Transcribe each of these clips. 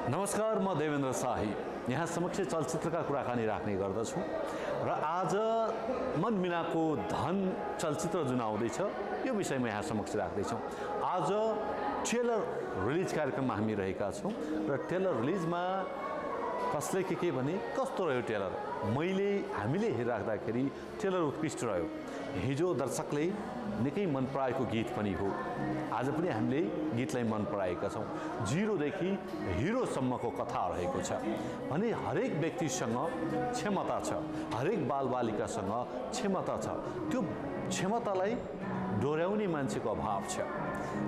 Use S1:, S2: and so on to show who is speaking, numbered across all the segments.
S1: नमस्कार, म देवेन्द्र शाही यहाँ समक्ष चलचित्रका कुराकानी राख्ने गर्दछु र आज मनबिनाको धन चलचित्र जुन आउँदैछ यो विषयमा यहाँ समक्ष राख्दैछौँ। आज ट्रेलर रिलिज कार्यक्रममा हामी रहेका छौँ र ट्रेलर रिलिजमा कसले के भने कस्तो रह्यो ट्रेलर हामीले हेरिराख्दाखेरि ट्रेलर उत्कृष्ट रह्यो। हिजो दर्शकले निकै मन पराएको गीत पनि हो। आज पनि हामीले गीतलाई मन पराएका छौँ। जिरोदेखि हिरोसम्मको कथा रहेको छ भने हरेक व्यक्तिसँग क्षमता छ, हरेक बालबालिकासँग क्षमता छ। त्यो क्षमतालाई डोर्याउने मान्छेको अभाव छ।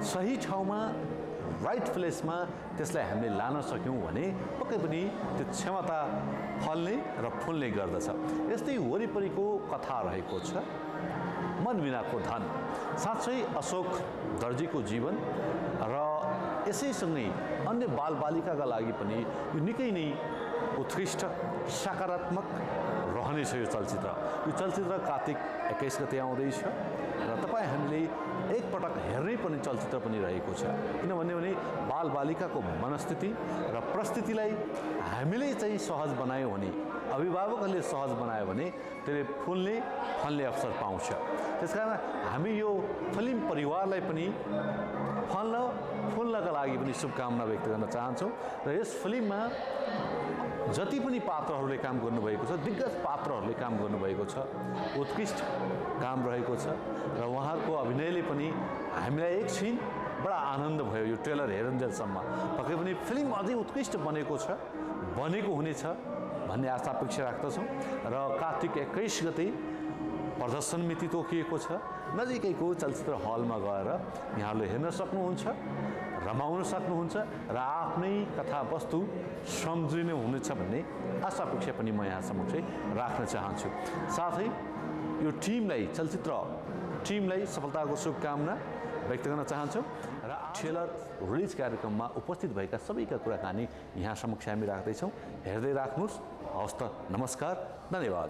S1: सही ठाउँमा राइट प्लेसमा त्यसलाई हामीले लान सक्यौँ भने पक्कै पनि त्यो क्षमता फल्ने र फुल्ने गर्दछ। यस्तै वरिपरिको कथा रहेको छ मनबिनाको धन। साँच्चै अशोक दर्जीको जीवन र यसैसँगै अन्य बालबालिकाका लागि पनि यो निकै नै उत्कृष्ट सकारात्मक रहनेछ यो चलचित्र। यो चलचित्र कार्तिक 21 गते आउँदैछ र तपाईँ हामीले एकपटक हेर्नै पर्ने चलचित्र पनि रहेको छ। किनभने बालबालिकाको मनस्थिति र परिस्थितिलाई हामीले चाहिँ सहज बनायो भने, अभिभावकहरूले सहज बनायो भने त्यसले फल्ने अवसर पाउँछ। त्यसकारण हामी यो फिल्म परिवारलाई पनि फुल्नका लागि पनि शुभकामना व्यक्त गर्न चाहन्छौँ र यस फिल्ममा जति पनि पात्रहरूले काम गर्नुभएको छ, दिग्गज पात्रहरूले काम गर्नुभएको छ, उत्कृष्ट काम रहेको छ र उहाँहरूको अभिनयले पनि हामीलाई एकछिन बडा आनन्द भयो। यो ट्रेलर हेरुन्जेलसम्म पक्कै पनि फिल्म अझै उत्कृष्ट बनेको हुनेछ भन्ने आशा अपेक्षा राख्दछौँ र कार्तिक 21 गते प्रदर्शन मिति तोकिएको छ। नजिकैको चलचित्र हलमा गएर यहाँहरूले हेर्न सक्नुहुन्छ, रमाउन सक्नुहुन्छ र आफ्नै कथावस्तु सम्झिनु हुनेछ भन्ने आशा अपेक्षा पनि म यहाँ समक्ष राख्न चाहन्छु। साथै यो चलचित्र टिमलाई सफलताको शुभकामना व्यक्त गर्न चाहन्छौँ र ट्रेलर रिलिज कार्यक्रममा उपस्थित भएका सबैका कुराकानी यहाँ समक्ष हामी राख्दैछौँ। हेर्दै राख्नुहोस्। हवस् त, नमस्कार, धन्यवाद।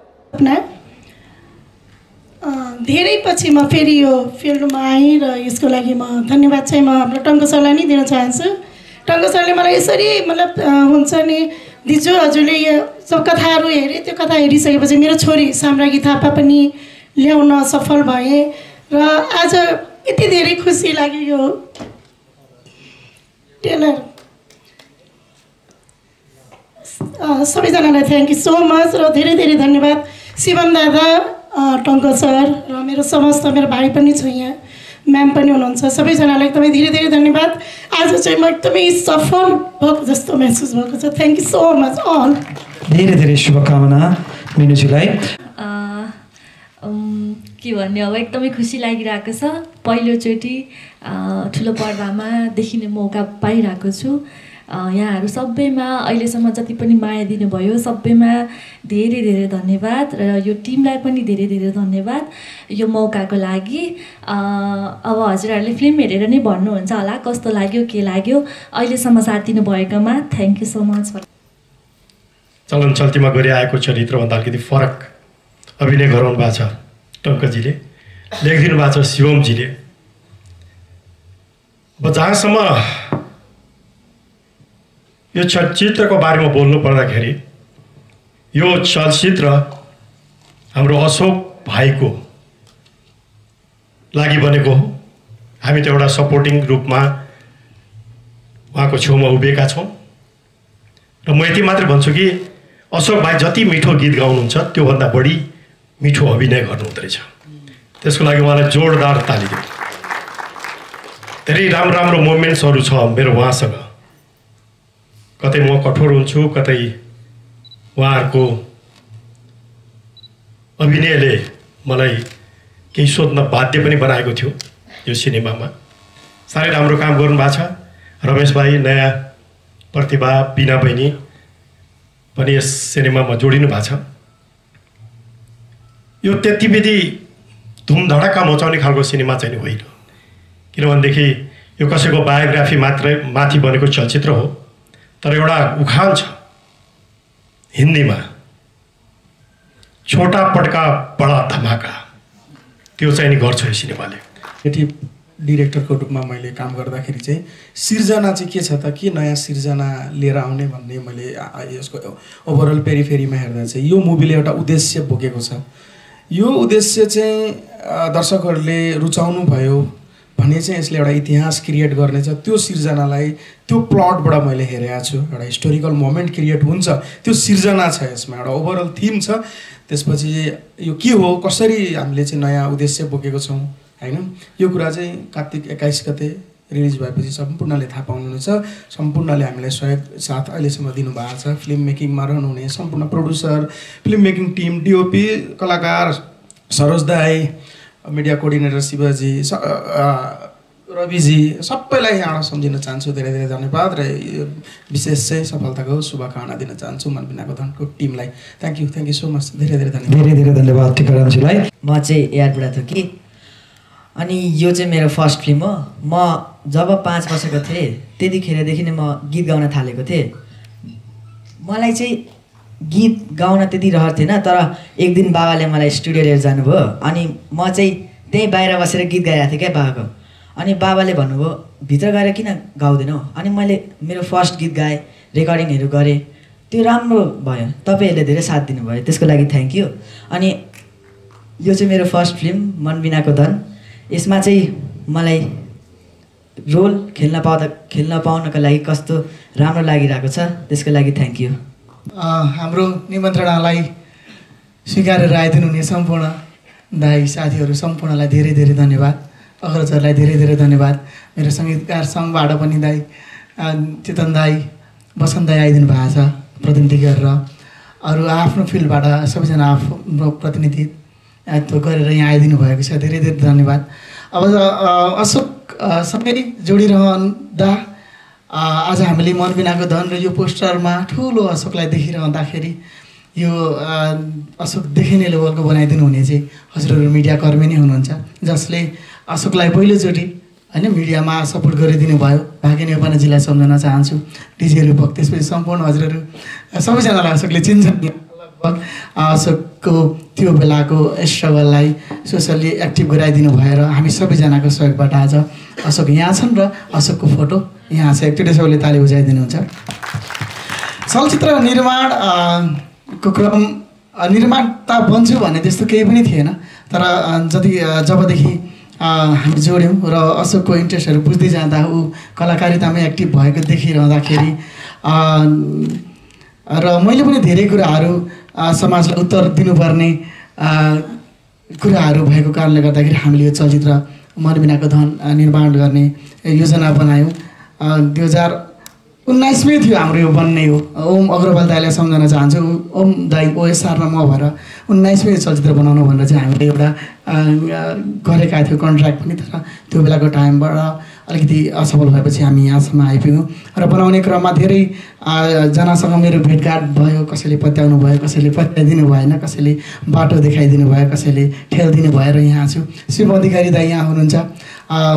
S2: धेरै पछि म फेरि यो फिल्डमा आएँ र यसको लागि म धन्यवाद चाहिँ म हाम्रो टङ्क सरलाई नै दिन चाहन्छु। टङ्क सरले मलाई यसरी हुन्छ नि दिजु हजुरले यो सब कथाहरू हेरेँ, त्यो कथा हेरिसकेपछि मेरो छोरी साम्राज्ञी थापा पनि ल्याउन सफल भएँ र आज यति धेरै खुसी लाग्यो यो ट्रेलर। सबैजनालाई थ्याङ्क यू सो मच र धेरै धेरै धन्यवाद शिवम दादा, टङ्क सर र मेरो भाइ पनि छ यहाँ, म्याम पनि हुनुहुन्छ। सबैजनालाई एकदमै धेरै धेरै धन्यवाद। आज चाहिँ म एकदमै सफल भएको जस्तो महसुस भएको छ। Thank you so much all.
S3: धेरै धेरै शुभकामना मिनुजीलाई।
S4: के भन्ने, अब एकदमै खुसी लागिरहेको छ। पहिलोचोटि ठुलो पर्दामा देखिने मौका पाइरहेको छु। यहाँहरू सबैमा अहिलेसम्म जति पनि माया दिनुभयो सबैमा धेरै धेरै धन्यवाद र यो टिमलाई पनि धेरै धेरै धन्यवाद यो मौकाको लागि। अब हजुरहरूले फिल्म हेरेर नै भन्नुहुन्छ होला कस्तो लाग्यो, के लाग्यो। अहिलेसम्म साथ दिनुभएकोमा थ्याङ्क यू सो मच।
S5: चलन चल्तीमा गरिआएको चरित्रभन्दा अलिकति फरक अभिनय गराउनु भएको छ टङ्कजीले, लेखिदिनु भएको छ शिवमजीले। अब जहाँसम्म यो चलचित्रको बारेमा बोल्नु पर्दाखेरि यो चलचित्र हाम्रो अशोक भाइको लागि बनेको हो। हामी त एउटा सपोर्टिङ रूपमा उहाँको छेउमा उभिएका छौँ र म यति मात्रै भन्छु कि अशोक भाइ जति मिठो गीत गाउनुहुन्छ त्योभन्दा बढी मिठो अभिनय गर्नुहुँदो रहेछ। त्यसको लागि उहाँलाई जोरदार ताली दिउँ। धेरै राम्रो मोमेन्ट्सहरू छ मेरो उहाँसँग। कतै म कठोर हुन्छु, कतै उहाँहरूको अभिनयले मलाई केही सोध्न बाध्य पनि बनाएको थियो। यो सिनेमामा साह्रै राम्रो काम गर्नुभएको छ। रमेश भाइ, नयाँ प्रतिभा, बिना बहिनी पनि यस सिनेमामा जोडिनु भएको छ। यो त्यति बेदी धुमधडाका मचाउने खालको सिनेमा चाहिँ होइन। किनभनेदेखि यो कसैको बायोग्राफी माथि बनेको चलचित्र हो, तर एउटा उखान छ हिन्दीमा, छोटा पटका बडा धमाका, त्यो चाहिँ नि गर्छ यो सिनेमाले।
S3: यति
S6: डिरेक्टरको रूपमा मैले काम गर्दाखेरि चाहिँ सिर्जना चाहिँ के छ त, के नयाँ सिर्जना लिएर आउने भन्ने मैले यसको ओभरअल पेरिफेरीमा हेर्दा चाहिँ यो मुभीले एउटा उद्देश्य बोकेको छ। यो उद्देश्य चाहिँ दर्शकहरूले रुचाउनु भयो भने चाहिँ यसले एउटा इतिहास क्रिएट गर्नेछ। त्यो सिर्जनालाई त्यो प्लटबाट मैले हेरेको छु, एउटा हिस्टोरिकल मोमेन्ट क्रिएट हुन्छ, त्यो सिर्जना छ यसमा, एउटा ओभरअल थिम छ। त्यसपछि यो के हो, कसरी हामीले चाहिँ नयाँ उद्देश्य बोकेको छौँ हैन, यो कुरा चाहिँ कार्तिक 21 गते रिलिज भएपछि सम्पूर्णले थाहा पाउनुहुनेछ। सम्पूर्णले हामीलाई सहयोग साथ अहिलेसम्म दिनुभएको छ। फिल्म मेकिङमा रहनुहुने सम्पूर्ण producer, film making team, DOP, कलाकार सरोज दाई, मिडिया कोअर्डिनेटर शिवजी, रविजी, सबैलाई यहाँबाट सम्झिन चाहन्छु। धेरै धेरै धन्यवाद र विशेष चाहिँ सफलताको शुभकामना दिन चाहन्छु मनबिनाको धनको टिमलाई। Thank you so much. धेरै धेरै धन्यवाद।
S3: धेरै धेरै धन्यवाद टिकारामजीलाई।
S7: म चाहिँ एयरबाट थियो कि, अनि यो चाहिँ मेरो फर्स्ट फिल्म हो। म जब 5 वर्षको थिएँ त्यतिखेरदेखि नै म गीत गाउन थालेको थिएँ। मलाई चाहिँ गीत गाउन त्यति रहर थिएन, तर एक दिन बाबाले मलाई स्टुडियो लिएर जानुभयो, अनि म चाहिँ त्यहीँ बाहिर बसेर गीत गाइरहेको थिएँ क्या बाबाको। अनि बाबाले भन्नुभयो भित्र गएर किन गाउँदैनौ, अनि मैले मेरो फर्स्ट गीत गाएँ, रेकर्डिङहरू गरेँ, त्यो राम्रो भयो। तपाईँहरूले धेरै साथ दिनुभयो, त्यसको लागि थ्याङ्क यू। अनि यो चाहिँ मेरो फर्स्ट फिल्म मनबिनाको धन। यसमा चाहिँ मलाई रोल खेल्न पाउनको लागि कस्तो राम्रो लागिरहेको छ, त्यसको लागि थ्याङ्क यू।
S6: हाम्रो निमन्त्रणालाई स्वीकारेर आइदिनु हुने सम्पूर्ण दाई साथीहरू सम्पूर्णलाई धेरै धेरै धन्यवाद। अग्रजहरूलाई धेरै धेरै धन्यवाद। मेरो सङ्गीतकार सङ्घबाट पनि दाई चेतन दाई, बसन्त दाई आइदिनु भएको छ प्रतिनिधि गरेर। अरू आफ्नो फिल्डबाट सबैजना आफ्नो प्रतिनिधित्व गरेर यहाँ आइदिनु भएको छ, धेरै धेरै धन्यवाद। अब अशोकसँगै जोडिरहँदा आज हामीले मनबिनाको धन र यो पोस्टरमा ठुलो अशोकलाई देखिरहँदाखेरि यो अशोकदेखि नै लेभलको बनाइदिनु हुने चाहिँ हजुरहरू मिडियाकर्मी नै हुनुहुन्छ, जसले अशोकलाई पहिलोचोटि होइन मिडियामा सपोर्ट गरिदिनु भयो। भाग्य नेपालजीलाई सम्झन चाहन्छु, डिजे रूपक, त्यसपछि सम्पूर्ण हजुरहरू सबैजनालाई अशोकले चिन्छन्। लगभग अशोकको त्यो बेलाको स्ट्रगललाई सोसल्ली एक्टिभ गराइदिनु भएर हामी सबैजनाको सहयोगबाट आज अशोक यहाँ छन् र अशोकको फोटो यहाँ छ। एकचोटि सबैले ताली बजाइदिनुहुन्छ। चलचित्र निर्माणको क्रम निर्माता बन्छु भन्ने त्यस्तो केही पनि थिएन, तर जबदेखि हामी जोड्यौँ र अशोकको इन्ट्रेस्टहरू बुझ्दै जाँदा ऊ कलाकारितामै एक्टिभ भएको देखिरहँदाखेरि र मैले पनि धेरै कुराहरू समाजलाई उत्तर दिनुपर्ने कुराहरू भएको कारणले गर्दाखेरि हामीले यो चलचित्र मनबिनाको धन निर्माण गर्ने योजना बनायौँ। 2019मै थियो हाम्रो यो बन्ने हो। ओम अग्रवाल दाईलाई सम्झन चाहन्छु। ओम दाई ओएसआरमा म भएर 19मै चलचित्र बनाउनु भनेर चाहिँ हामीले एउटा गरेका थियो कन्ट्र्याक्ट पनि, तर त्यो बेलाको टाइमबाट अलिकति असफल भएपछि हामी यहाँसम्म आइपुग्यौँ र बनाउने क्रममा धेरै जनासँग मेरो भेटघाट भयो। कसैले पत्याउनु भयो, कसैले पत्याइदिनु भएन, कसैले बाटो देखाइदिनु भयो, कसैले ठेल्दिनु भएर यहाँ छु। शिव अधिकारी दाई यहाँ हुनुहुन्छ,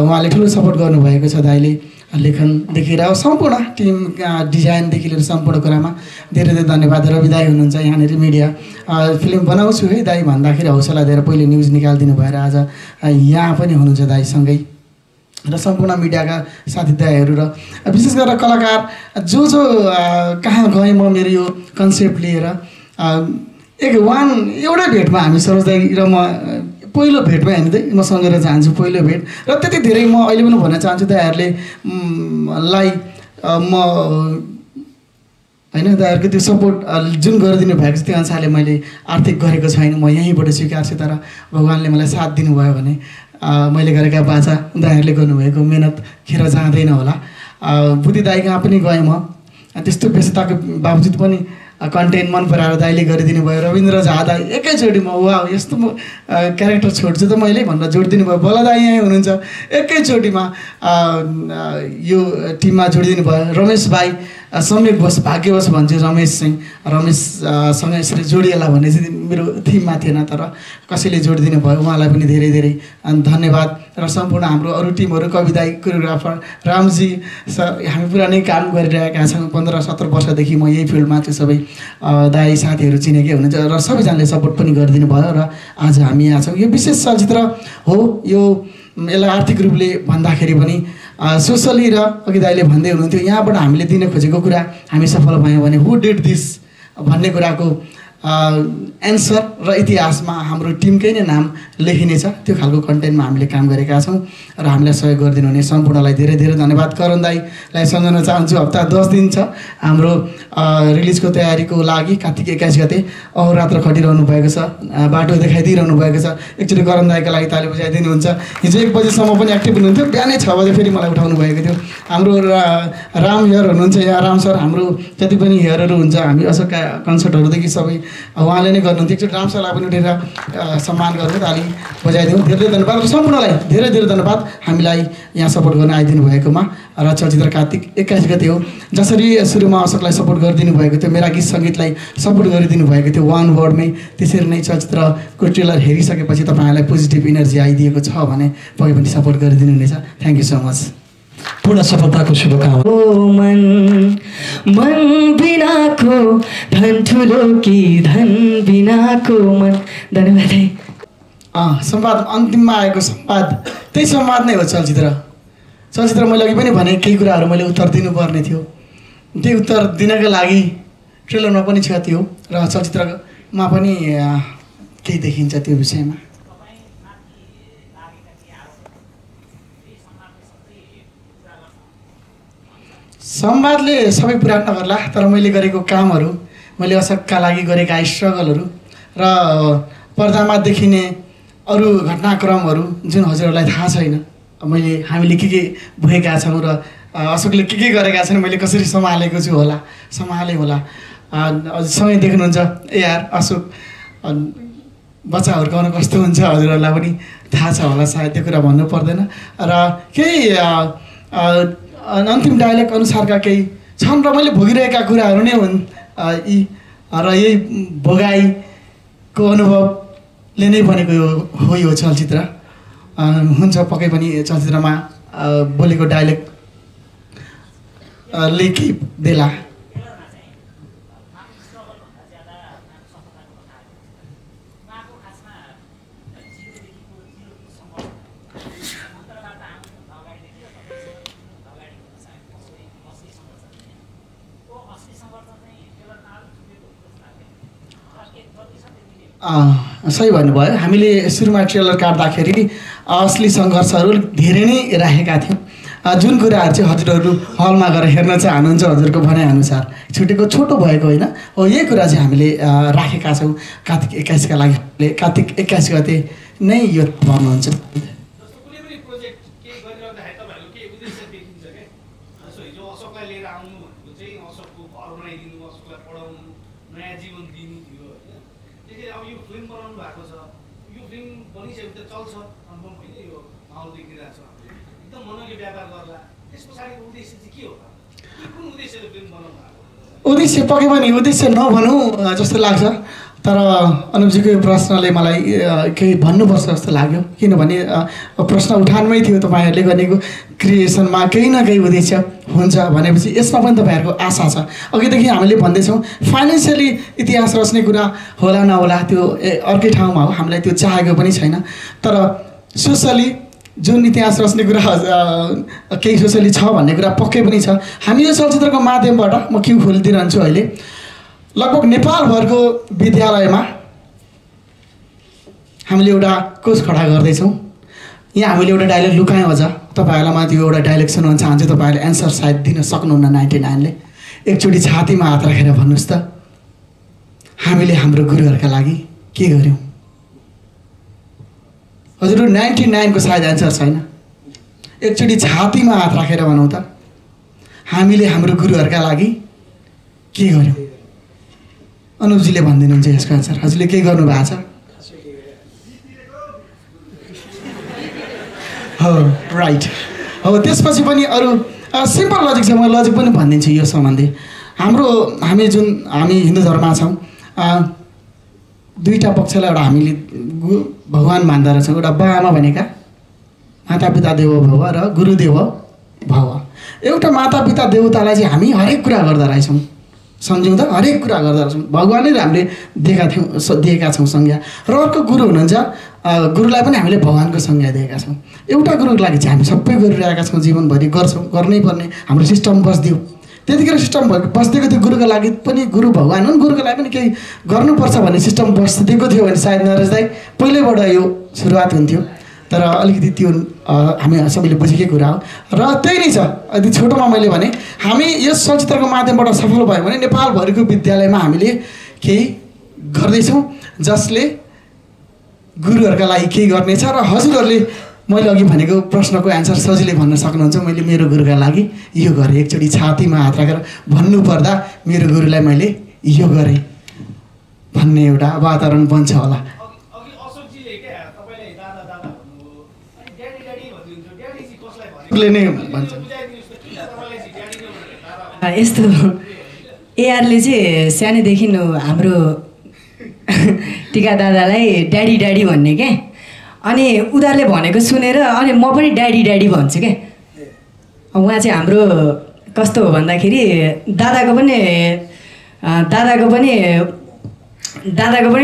S6: उहाँले ठुलो सपोर्ट गर्नुभएको छ। दाईले लेखनदेखि र सम्पूर्ण टिम डिजाइनदेखि लिएर सम्पूर्ण कुरामा धेरै धेरै धन्यवाद। रवि दाई हुनुहुन्छ यहाँनिर, मिडिया फिल्म बनाउँछु है दाई भन्दाखेरि हौसला दिएर पहिले न्युज निकालिदिनु भएर आज यहाँ पनि हुनुहुन्छ दाईसँगै, र सम्पूर्ण मिडियाका साथी दाईहरू र विशेष गरेर कलाकार जो कहाँ गएँ म मेरो यो कन्सेप्ट लिएर। एउटै भेटमा हामी सरोज दाई र म पहिलो भेटमा हेर्दै म सम्झेर चाहन्छु, पहिलो भेट र त्यति धेरै म अहिले पनि भन्न चाहन्छु दाईहरूले लाई म होइन दाईहरूको त्यो सपोर्ट जुन गरिदिनु भएको छ त्यो अनुसारले मैले आर्थिक गरेको छैन, म यहीँबाट स्वीकार्छु। तर भगवान्ले मलाई साथ दिनुभयो भने मैले गरेका बाचा दाईहरूले गर्नुभएको मेहनत खेर जाँदैन होला। बुद्धि दाई कहाँ पनि गएँ म, त्यस्तो व्यस्तताको बावजुद पनि कन्टेन्ट मन पराएर दाइले गरिदिनु भयो। रविन्द्र झा दाई एकैचोटिमा वा यस्तो म क्यारेक्टर छोड्छु त मैले भनेर जोडिदिनु भयो। बला दाई यहीँ हुनुहुन्छ, एकैचोटिमा यो टिममा जोडिदिनु भयो। रमेश भाइ सम्यकवश भाग्यवश भन्छु, रमेशसँग यसरी जोडिएला भन्ने चाहिँ मेरो थिममा थिएन, तर कसैले जोडिदिनु भयो, उहाँलाई पनि धेरै धेरै धन्यवाद। र सम्पूर्ण हाम्रो अरू टिमहरू, कवि दाई, कोरियोग्राफर रामजी सर, हामी पुरानै काम गरिरहेका छौँ। 15-17 वर्षदेखि म यही फिल्डमा चाहिँ सबै दाई साथीहरू चिनेकै हुनुहुन्छ र सबैजनाले सपोर्ट पनि गरिदिनु भयो र आज हामी यहाँ छौँ। यो विशेष चलचित्र हो, यो यसलाई आर्थिक रूपले भन्दाखेरि पनि सोसली र अघि दाइले भन्दै हुनुहुन्थ्यो यहाँबाट हामीले दिन खोजेको कुरा हामी सफल भयौँ भने हु डिड दिस भन्ने कुराको एन्सर र इतिहासमा हाम्रो टिमकै नै नाम लेखिनेछ। त्यो खालको कन्टेन्टमा हामीले काम गरेका छौँ र हामीलाई सहयोग गरिदिनु हुने सम्पूर्णलाई धेरै धेरै धन्यवाद। करण दाईलाई सम्झन चाहन्छु। हप्ता 10 दिन छ हाम्रो रिलिजको तयारीको लागि। कार्तिक 21 गते अहोरात्र खटिरहनु भएको छ, बाटो देखाइदिइरहनु भएको छ। एकचोटि करण दाईको लागि ताली बजाइदिनुहुन्छ। हिजो 1 बजीसम्म पनि एक्टिभ हुनुहुन्थ्यो, बिहानै 6 बजे फेरि मलाई उठाउनु भएको थियो। हाम्रो राम हेयर हुनुहुन्छ यहाँ, राम सर हाम्रो जति पनि हेयरहरू हुन्छ हामी अशोकका कन्सर्टहरूदेखि सबै उहाँले नै गर्नुहुन्थ्यो। एकचोटि राम सरलाई पनि उठेर सम्मान गर्नु, ताली बजाइदिउँ। धेरै धेरै धन्यवाद र सम्पूर्णलाई धेरै धेरै धन्यवाद हामीलाई यहाँ सपोर्ट गर्न आइदिनु भएकोमा। र चलचित्र कार्तिक 21 गते हो। जसरी सुरुमा अशोकलाई सपोर्ट गरिदिनु भएको थियो, मेरा गीत सङ्गीतलाई सपोर्ट गरिदिनु भएको थियो वान वर्डमै, त्यसरी नै चलचित्रको ट्रेलर हेरिसकेपछि तपाईँहरूलाई पोजिटिभ इनर्जी आइदिएको छ भने पक्कै पनि सपोर्ट गरिदिनु हुनेछ। Thank you so much.
S3: पूर्ण सफलताको शुभकामना।
S8: मन बिनाको धन ठुलो कि धन बिनाको मन। धन्यवाद।
S6: संवाद अन्तिममा आएको संवाद, त्यही संवाद नै हो चलचित्र। मैले अघि पनि भने केही कुराहरू मैले उत्तर दिनुपर्ने थियो, त्यही उत्तर दिनका लागि ट्रेलरमा पनि छ त्यो र चलचित्रमा पनि केही देखिन्छ त्यो विषयमा। संवादले सबै पुरा नगर्ला, तर मैले गरेको कामहरू, मैले अशोकका लागि गरेका स्ट्रगलहरू र पर्दामा देखिने अरू घटनाक्रमहरू जुन हजुरहरूलाई थाहा छैन, हामीले के भएका छौँ र अशोकले के गरेका छन्, मैले कसरी सम्हालेको छु सम्हालेँ होला। सँगै देख्नुहुन्छ यार अशोक बच्चा हुर्काउनु कस्तो हुन्छ हजुरहरूलाई पनि थाहा छ होला, सायद त्यो कुरा भन्नु पर्दैन। र केही अन्तिम डायलग अनुसारका केही छन् र मैले भोगिरहेका कुराहरू नै हुन् यी, र यही भोगाइको अनुभवले नै बनेको हो यो चलचित्र। हुन्छ पक्कै पनि चलचित्रमा बोलेको डायलगले केही देला। सही भन्नुभयो। हामीले सुरुमा ट्रेलर काट्दाखेरि असली सङ्घर्षहरू धेरै नै राखेका थियौँ। जुन कुराहरू चाहिँ हजुरहरू हलमा गएर हेर्न चाहनुहुन्छ हजुरको भनाइअनुसार छुटेको छोटो भएको होइन हो, यही कुरा चाहिँ हामीले राखेका छौँ कार्तिक 21 का लागि। कार्तिक 21 गते नै यो भन्नुहुन्छ। उद्देश्य पक्कै पनि उद्देश्य नभनौँ जस्तो लाग्छ, तर अनुपजीको यो प्रश्नले मलाई केही भन्नुपर्छ जस्तो लाग्यो। किनभने प्रश्न उठानमै थियो तपाईँहरूले गरेको क्रिएसनमा केही न केही उद्देश्य हुन्छ भनेपछि यसमा पनि तपाईँहरूको आशा छ। अघिदेखि हामीले भन्दैछौँ फाइनेन्सियली इतिहास रच्ने कुरा होला नहोला त्यो अर्कै ठाउँमा हो, हामीलाई त्यो चाहेको पनि छैन। तर सोसली जुन इतिहास रच्ने कुरा केही सोसली छ भन्ने कुरा पक्कै पनि छ। हामी यो चलचित्रको माध्यमबाट म क्यु खोलिदिइरहन्छु। अहिले लगभग नेपालभरको विद्यालयमा हामीले एउटा कोच खडा गर्दैछौँ। यहाँ हामीले एउटा डायलग लुकायौँ। अझ तपाईँहरूलाई म त्यो एउटा डायलग सुनाउन चाहन्छु, तपाईँहरूले एन्सर सायद दिन सक्नुहुन्न। 99ले एकचोटि छातीमा हात राखेर भन्नुहोस् त, हामीले हाम्रो गुरुहरूका लागि के गर्यौँ? हजुर 99 को सायद एन्सर छैन। एकचोटि छातीमा हात राखेर भनौँ त, हामीले हाम्रो गुरुहरूका लागि के गर्यौँ? अनुपजीले भनिदिनुहुन्छ यसको एन्सर। हजुरले के गर्नु भएको छ? हो राइट हो। त्यसपछि पनि अरू सिम्पल लजिक छ, म लजिक पनि भनिदिन्छु यो सम्बन्धी। हामी हिन्दू धर्ममा छौँ, दुईवटा पक्षलाई एउटा हामीले भगवान मान्दा रहेछौँ। एउटा बाआमा भनेका मातापिता देवो भव र गुरुदेव भव। एउटा मातापिता देवतालाई चाहिँ हामी हरेक कुरा गर्दा रहेछौँ सम्झिउँदा हरेक कुरा गर्दो रहेछौँ। भगवानै हामीले दिएका छौँ संज्ञा। र अर्को गुरु हुनुहुन्छ, गुरुलाई पनि हामीले भगवानको संज्ञा दिएका छौँ। एउटा गुरुको लागि चाहिँ हामी सबै गरिरहेका छौँ, जीवनभरि गर्छौँ, गर्नै पर्ने हाम्रो सिस्टम बस्दियो। त्यतिखेर सिस्टम बस्दिएको थियो, गुरुको लागि पनि गुरु भगवान हुन्, गुरुको लागि पनि केही गर्नुपर्छ भन्ने सिस्टम बस्दिएको थियो भने सायद नरेश दाइ पहिल्यैबाट यो सुरुवात हुन्थ्यो। तर अलिकति त्यो हामी सबैले बुझेकै कुरा हो र त्यही नै छ। यदि छोटोमा मैले भने हामी यस चलचित्रको माध्यमबाट सफल भयो भने नेपालभरिको विद्यालयमा हामीले केही गर्दैछौँ जसले गुरुहरूका लागि केही गर्नेछ। र हजुरहरूले मैले अघि भनेको प्रश्नको एन्सर सजिलै भन्न सक्नुहुन्छ। मैले मेरो गुरुका लागि यो गरेँ, एकचोटि छातीमा हात राखेर भन्नुपर्दा मेरो गुरुलाई मैले यो गरेँ भन्ने एउटा वातावरण बन्छ होला। नै भन्छ
S8: यस्तो एआरले चाहिँ सानैदेखि हाम्रो टिका दादालाई ड्याडी ड्याडी भन्ने क्या। अनि उनीहरूले भनेको सुनेर अनि म पनि ड्याडी ड्याडी भन्छु क्या। उहाँ चाहिँ हाम्रो कस्तो हो भन्दाखेरि दादाको पनि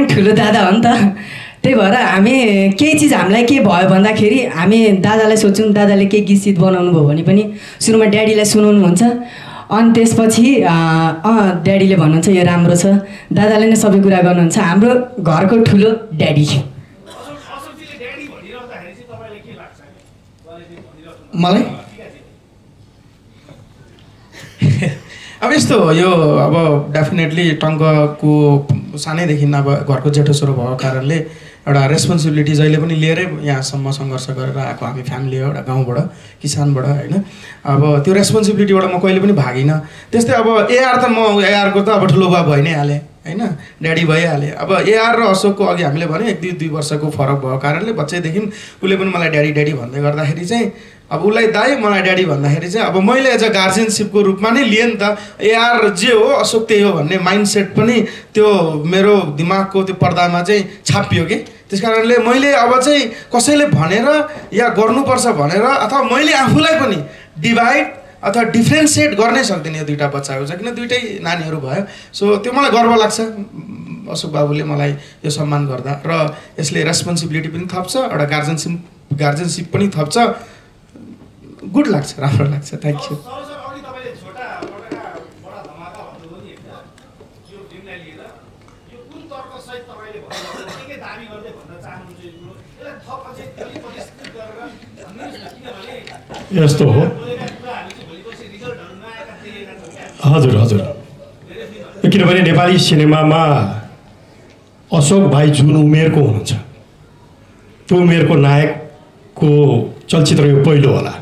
S8: ठुलो दादा हो नि त। त्यही भएर हामी केही चिज हामीलाई के भयो भन्दाखेरि हामी दादालाई सोध्छौँ, दादाले केही गीत सित बनाउनु भयो भने पनि सुरुमा ड्याडीलाई सुनाउनुहुन्छ। अनि त्यसपछि ड्याडीले भन्नुहुन्छ यो राम्रो छ, दादाले नै सबै कुरा गर्नुहुन्छ। हाम्रो घरको ठुलो ड्याडी।
S6: मलाई
S9: अब यस्तो हो यो, अब डेफिनेटली टङ्कको सानैदेखि अब घरको जेठो छोरो भएको कारणले एउटा रेस्पोन्सिबिलिटी जहिले पनि लिएरै यहाँसम्म सङ्घर्ष गरेर आएको हामी फ्यामिली हो, एउटा गाउँबाट, किसानबाट होइन। अब त्यो रेस्पोन्सिबिलिटीबाट म कहिले पनि भागिनँ। त्यस्तै अब एआर त म एआरको त अब ठुलो बा भइ नै हालेँ होइन, ड्याडी भइहालेँ। अब एआर र अशोकको अघि हामीले भन्यो 1-2 वर्षको फरक भएको कारणले बच्चैदेखि उसले पनि मलाई ड्याडी ड्याडी भन्दै गर्दाखेरि चाहिँ अब उसलाई दाइ मलाई ड्याडी भन्दाखेरि चाहिँ अब मैले एज अ गार्जियनसिपको रूपमा नै लिएँ नि त। एआर जे हो अशोक त्यही हो भन्ने माइन्डसेट पनि त्यो मेरो दिमागको त्यो पर्दामा चाहिँ छापियो कि। त्यस कारणले मैले अब चाहिँ कसैले भनेर या गर्नुपर्छ भनेर अथवा मैले आफूलाई पनि डिभाइड अथवा डिफ्रेन्सिएट गर्नै सक्दिनँ यो दुईवटा बच्चाको चाहिँ, किन दुइटै नानीहरू भयो। सो त्यो मलाई गर्व लाग्छ अशोक बाबुले मलाई यो सम्मान गर्दा। र यसले रेस्पोन्सिबिलिटी पनि थप्छ, एउटा गार्जियनसिप पनि थप्छ। गुड लाग्छ, राम्रो लाग्छ। Thank you.
S5: यस्तो हो हजुर हजुर, किनभने नेपाली सिनेमामा अशोक भाइ जुन उमेरको हुनुहुन्छ त्यो उमेरको नायकको चलचित्र यो पहिलो होला।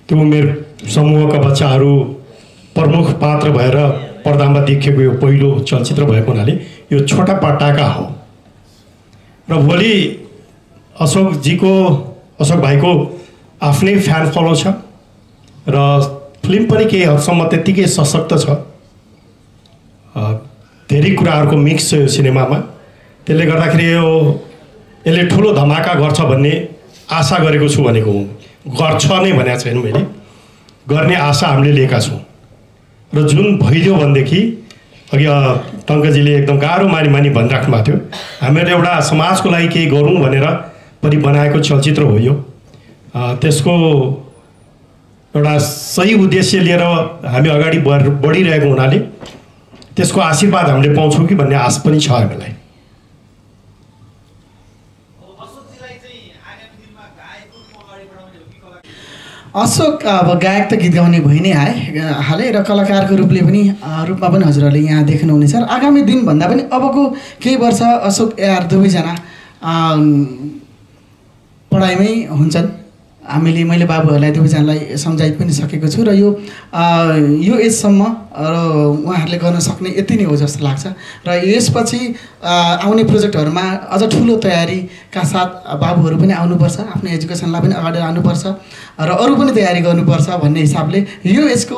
S5: त्यो उमेर समूहका बच्चाहरू प्रमुख पात्र भएर पर्दामा देखिएको यो पहिलो चलचित्र भएको हुनाले यो छोटा पटाका हो। र भोलि अशोक भाइको आफ्नै फ्यान फलो छ र फिल्म पनि केही हदसम्म त्यत्तिकै सशक्त छ। धेरै कुराहरूको मिक्स छ यो सिनेमामा। त्यसले गर्दाखेरि यसले ठुलो धमाका गर्छ भन्ने आशा गरेको छु भनेको हुँ। गर्छ नै भनेको छैन मैले, गर्ने आशा हामीले लिएका छौँ। र जुन भइदियो भनेदेखि अघि टङ्कजीले एकदम गाह्रो मानी भनिराख्नु भएको थियो, हामीहरूले एउटा समाजको लागि केही गरौँ भनेर पनि बनाएको चलचित्र हो यो। त्यसको एउटा सही उद्देश्य लिएर हामी अगाडि बढिरहेको हुनाले त्यसको आशीर्वाद हामीले पाउँछौँ कि भन्ने आश पनि छ हामीलाई।
S6: अशोक अब गायक त गीत गाउने भइ नै आए हालै र कलाकारको रूपमा पनि हजुरहरूले यहाँ देख्नुहुनेछ। र आगामी दिनभन्दा पनि अबको केही वर्ष अशोक एआर दुवैजना पढाइमै हुन्छन्। मैले बाबुहरूलाई दुवैजनालाई सम्झाइ पनि सकेको छु र यो एजसम्म र उहाँहरूले गर्न सक्ने यति नै हो जस्तो लाग्छ। र यसपछि आउने प्रोजेक्टहरूमा अझ ठुलो तयारीका साथ बाबुहरू पनि आउनुपर्छ, आफ्नो एजुकेसनलाई पनि अगाडि लानुपर्छ र अरू पनि तयारी गर्नुपर्छ भन्ने हिसाबले यो यसको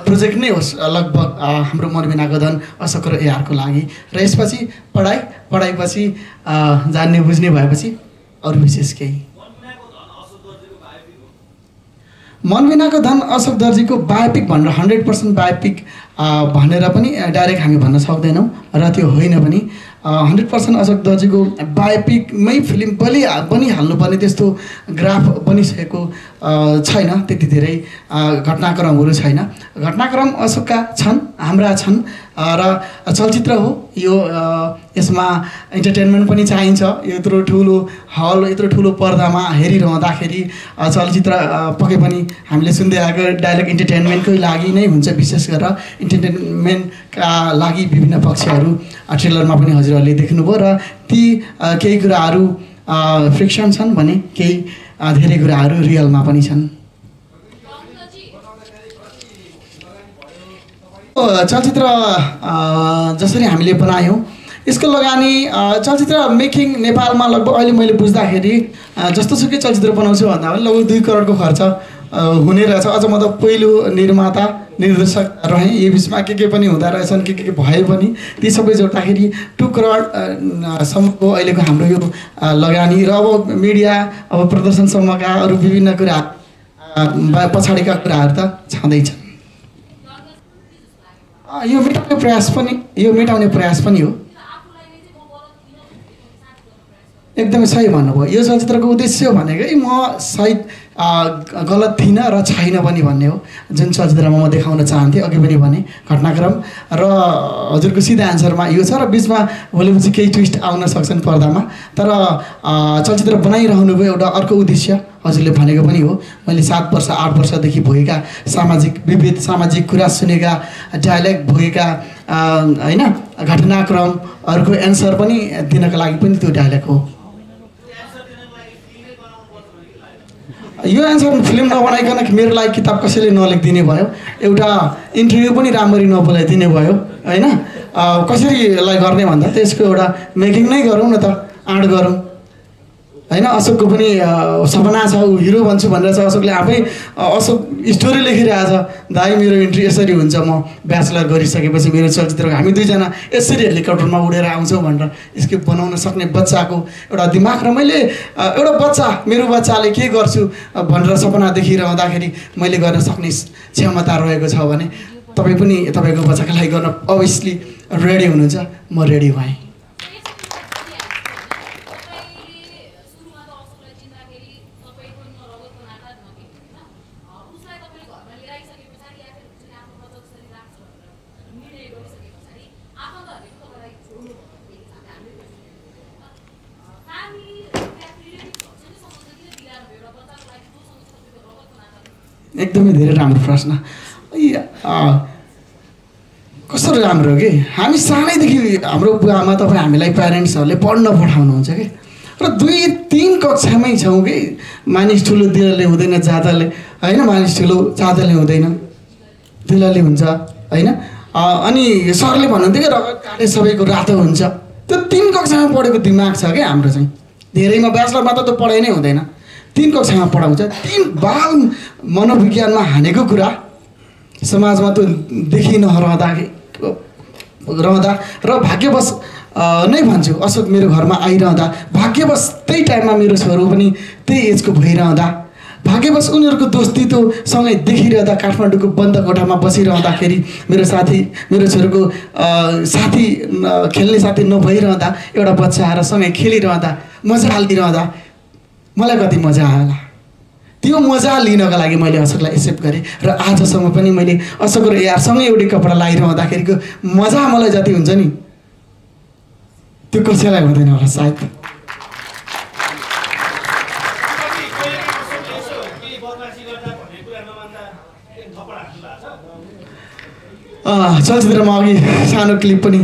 S6: प्रोजेक्ट नै होस् लगभग हाम्रो मनबिनाको धन अशोक र एआरको लागि। र यसपछि पढाइपछि जान्ने बुझ्ने भएपछि अरू विशेष केही मनबिनाको धन अशोक दर्जीको बायोपिक भनेर 100% बायोपिक भनेर पनि डाइरेक्ट हामी भन्न सक्दैनौँ र त्यो होइन पनि 100% अशोक दर्जीको बायोपिकमै फिल्म बनिहाल्नुपर्ने त्यस्तो ग्राफ बनिसकेको छैन। त्यति धेरै घटनाक्रमहरू छैन। घटनाक्रम अशोकका छन्, हाम्रा छन् र चलचित्र हो यो। यसमा इन्टरटेनमेन्ट पनि चाहिन्छ। यत्रो ठुलो हल, यत्रो ठुलो पर्दामा हेरिरहँदाखेरि चलचित्र पक्कै पनि हामीले सुन्दै आएको डायलग इन्टरटेनमेन्टकै लागि नै हुन्छ। विशेष गरेर इन्टरटेनमेन्टका लागि विभिन्न पक्षहरू ट्रेलरमा पनि हजुरहरूले देख्नुभयो र ती केही कुराहरू फ्रिक्सन छन् भने केही धेरै कुराहरू रियलमा पनि छन्। चलचित्र जसरी हामीले बनायौँ यसको लगानी चलचित्र मेकिङ नेपालमा लगभग अहिले मैले बुझ्दाखेरि जस्तोसुकै चलचित्र बनाउँछु भन्दा पनि लगभग 2 करोडको खर्च हुने रहेछ। अझ म त पहिलो निर्माता निर्देशक रहेँ। यो बिचमा के पनि हुँदा रहेछन्, के भए पनि ती सबै जोड्दाखेरि 2 करोडसम्मको अहिलेको हाम्रो यो लगानी र अब मिडिया अब प्रदर्शनसम्मका अरू विभिन्न कुरा पछाडिका कुराहरू त छँदैछन्। यो मेटाउने प्रयास पनि हो। एकदमै सही भन्नुभयो। यो चलचित्रको उद्देश्य भनेकै म सायद गलत थिइनँ र छैन पनि भन्ने हो। जुन चलचित्रमा म देखाउन चाहन्थेँ अघि पनि भने घटनाक्रम र हजुरको सिधा एन्सरमा यो छ र बिचमा भोलिपछि केही ट्विस्ट आउन सक्छन् पर्दामा। तर चलचित्र बनाइरहनु भयो एउटा अर्को उद्देश्य हजुरले भनेको पनि हो। मैले 7 वर्ष 8 वर्षदेखि भएका विविध सामाजिक कुरा सुनेका डायलग भएका होइन घटनाक्रमहरूको एन्सर पनि दिनको लागि पनि त्यो डायलग हो। यो एन्सर फिल्म नबनाइकन मेरो लागि किताब कसैले नलेखिदिने भयो, एउटा इन्टरभ्यू पनि राम्ररी नबोलाइदिने भयो होइन। कसरी यसलाई गर्ने भन्दा त्यसको एउटा मेकिङ नै गरौँ न त, आँट गरौँ होइन। अशोकको पनि सपना छ, ऊ हिरो बन्छु भनेर छ। अशोकले आफै अशोक स्टोरी लेखिरहेछ, दाइ मेरो इन्ट्री यसरी हुन्छ, म ब्याचलर गरिसकेपछि मेरो चलचित्रको हामी दुईजना यसरी हेलिकप्टरमा उडेर आउँछौँ भनेर स्क्रिप्ट बनाउन सक्ने बच्चाको एउटा दिमाग। र मैले एउटा बच्चा, मेरो बच्चाले के गर्छु भनेर सपना देखिरहँदाखेरि मैले गर्न सक्ने क्षमता रहेको छ भने तपाईँ पनि तपाईँको बच्चाको लागि गर्न अभियसली रेडी हुनुहुन्छ। म रेडी भएँ। एकदमै धेरै राम्रो प्रश्न। कस्तो राम्रो कि हामी सानैदेखि हाम्रो बुवाआमा तपाईँ हामीलाई प्यारेन्ट्सहरूले पढ्न पठाउनुहुन्छ कि र 2-3 कक्षामै छौँ कि मानिस ठुलो दिलले हुँदैन जातले होइन, मानिस ठुलो जातले हुँदैन दिलले हुन्छ होइन। अनि सरले भन्नुहुन्थ्यो कि रगत काटे सबैको रातो हुन्छ। त्यो 3 कक्षामा पढेको दिमाग छ क्या हाम्रो चाहिँ। धेरैमा ब्याचलरमा त पढाइ नै हुँदैन, 3 कक्षामा पढाउँछ। 3 बाल मनोविज्ञानमा हानेको कुरा समाजमा त देखिनरहँदा र भाग्यवश नै भन्छु अशोक मेरो घरमा आइरहँदा भाग्यवश त्यही टाइममा मेरो छोरो पनि त्यही एजको भइरहँदा भाग्यवश उनीहरूको दोस्ती त सँगै देखिरहँदा काठमाडौँको बन्द कोठामा बसिरहँदाखेरि मेरो छोरोको साथी खेल्ने साथी नभइरहँदा एउटा बच्चा आएर सँगै खेलिरहँदा मजा हालिरहँदा मलाई कति मजा आयो होला। त्यो मजा लिनको लागि मैले अशोकलाई एक्सेप्ट गरेँ र आजसम्म पनि मैले अशोक र यारसँगै एउटै कपडा लगाइरहँदाखेरिको मजा मलाई जति हुन्छ नि त्यो कसैलाई हुँदैन होला सायद। चलचित्रमा अघि सानो क्लिप पनि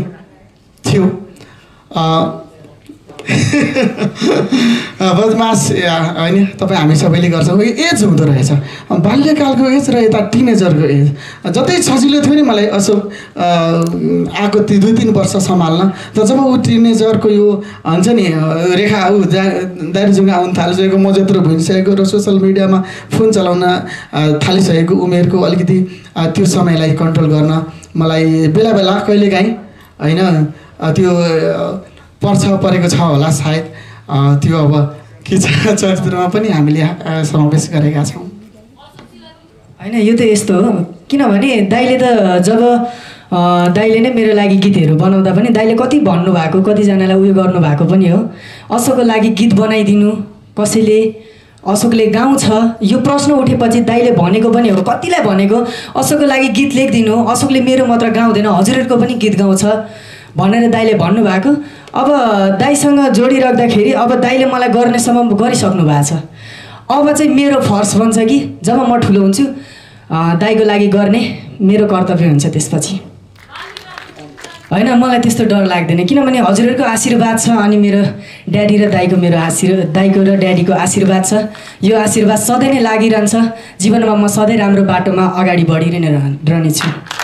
S6: थियो। बदमास होइन तपाईँ हामी सबैले गर्छौँ। एज हुँदो रहेछ, बाल्यकालको एज र यता टिनेजरको एज। जतै सजिलो थियो नि मलाई अशोक आएको 2-3 वर्ष सम्हाल्न। त जब ऊ टिनेजरको यो हुन्छ नि रेखा ऊ दाइरेजुङ आउनु थालिसकेको, म जत्रो भइसकेको र सोसियल मिडियामा फोन चलाउन थालिसकेको उमेरको अलिकति त्यो समयलाई कन्ट्रोल गर्न मलाई बेला बेला कहिलेकाहीँ होइन त्यो परेको छ होला सायद। त्यो अब के छ चलचित्रमा पनि हामीले समावेश गरेका छौँ।
S8: होइन यो त यस्तो हो किनभने दाइले त जब दाइले नै मेरो लागि गीतहरू बनाउँदा पनि दाइले कति भन्नुभएको कतिजनालाई उयो गर्नुभएको पनि हो अशोकको लागि गीत बनाइदिनु कसैले अशोकले गाउँछ यो प्रश्न उठेपछि दाइले भनेको पनि हो कतिलाई भनेको अशोकको लागि गीत लेखिदिनु अशोकले मेरो मात्र गाउँदैन हजुरहरूको पनि गीत गाउँछ भनेर दाइले भन्नुभएको अब दाइसँग जोडिराख्दाखेरि अब दाइले मलाई गर्नेसम्म गरिसक्नु भएको छ अब चाहिँ मेरो फर्ज बन्छ कि जब म ठुलो हुन्छु दाइको लागि गर्ने मेरो कर्तव्य हुन्छ त्यसपछि होइन मलाई त्यस्तो डर लाग्दैन किनभने हजुरहरूको आशीर्वाद छ अनि मेरो ड्याडी र दाइको दाइको र ड्याडीको आशीर्वाद छ यो आशीर्वाद सधैँ नै लागिरहन्छ जीवनमा म सधैँ राम्रो बाटोमा अगाडि बढिरहनेछु